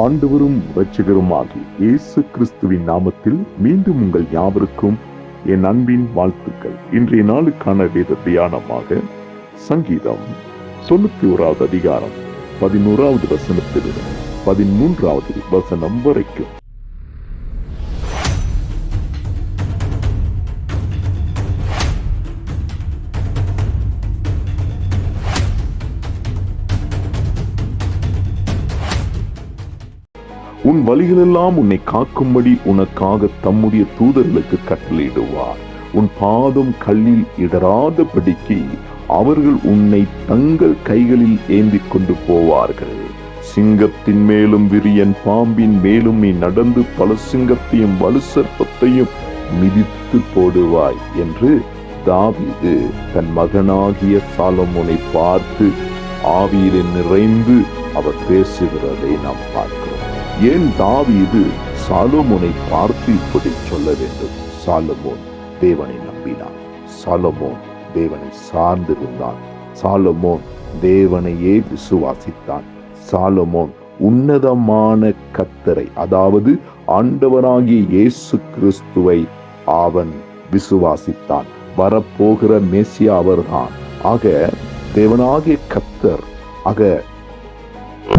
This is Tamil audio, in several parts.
ஆண்டவரும் இரட்சகருமாகி இயேசு கிறிஸ்துவின் நாமத்தில் மீண்டும் உங்கள் யாவருக்கும் என் அன்பின் வாழ்த்துக்கள். இன்றைய நாளுக்கான வேத தியானமாக சங்கீதம் 91வது அதிகாரம் 11வது வசனத்திலிருந்து 13வது வசனம் வரைக்கும். உன் வழிகளெல்லாம் உன்னை காக்கும்படி உனக்காக தம்முடைய தூதர்களுக்கு கட்டளையிடுவார். உன் பாதம் கல்லில் இடராதபடிக்கு அவர்கள் உன்னை தங்கள் கைகளில் ஏந்தி கொண்டு போவார்கள். சிங்கத்தின் மேலும் விரியன் பாம்பின் மேலும் நீ நடந்து பல சிங்கத்தையும் வலு சர்ப்பத்தையும் மிதித்து போடுவாய் என்று தாவீது தன் மகனாகிய சாலமோனை பார்த்து ஆவியிலே நிறைந்து அவர் பேசுகிறதை நாம் பார்க்கிறோம். ஏன் தாவீது சாலமோனை பார்த்து இப்படி சொல்ல வேண்டும்? சாலமோன் தேவனை நம்பினான். சாலமோன் தேவனை சார்ந்திருந்தான். சாலமோன் தேவனையே விசுவாசித்தான். சாலமோன் உன்னதமான கர்த்தரை, அதாவது ஆண்டவராகிய இயேசு கிறிஸ்துவை அவன் விசுவாசித்தான். வரப்போகிற மேசியா அவர்தான். ஆக தேவனாகிய கர்த்தர், ஆக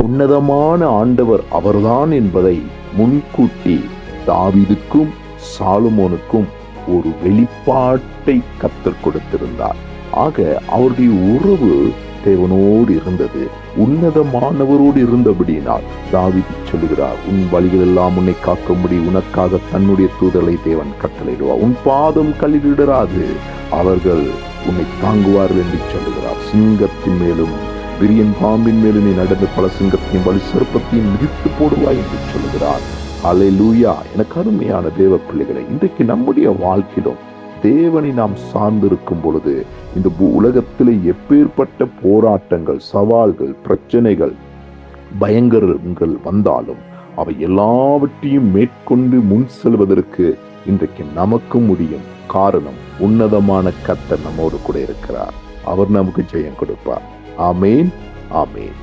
உன்னதமான ஆண்டவர் அவர்தான் என்பதை முன்கூட்டி தாவீதுக்கும் சாலமோனுக்கும் ஒரு வெளிப்பாட்டை கர்த்தர் கொடுத்திருந்தார். ஆக அவருடைய உறவு தேவனோடு இருந்தது, உன்னதமானவரோடு இருந்தபடியினால் தாவீது சொல்லுகிறார், உன் வழிகளெல்லாம் உன்னை காக்கும்படி உனக்காக தன்னுடைய தூதர்களை தேவன் கட்டளையிடுவார். உன் பாதம் கல்லிலிடராது, அவர்கள் உன்னை தாங்குவார்கள் என்று சொல்லுகிறார். சிங்கத்தின் மேலும் விரியன் பாம்பின் மேலும் நீ நடந்த பல சிங்கத்தையும் வலு சர்ப்பத்தையும் மிதித்து போடுவாய் என்று சொல்லுகிறார். அல்லேலூயா. எனக்கு அருமையான தேவ பிள்ளைகளை, இன்றைக்கு நம்முடைய வாழ்க்கையிலும் தேவனை நாம் சார்ந்திருக்கும் பொழுது இந்த உலகத்திலே எப்பேற்பட்ட போராட்டங்கள், சவால்கள், பிரச்சனைகள், பயங்கரங்கள் வந்தாலும் அவை எல்லாவற்றையும் மேற்கொண்டு முன் செல்வதற்கு இன்றைக்கு நமக்கு முடியும். காரணம், உன்னதமான கர்த்தர் நம்மோடு கூட இருக்கிறார். அவர் நமக்கு ஜெயம் கொடுப்பார். ஆமேன், ஆமேன்.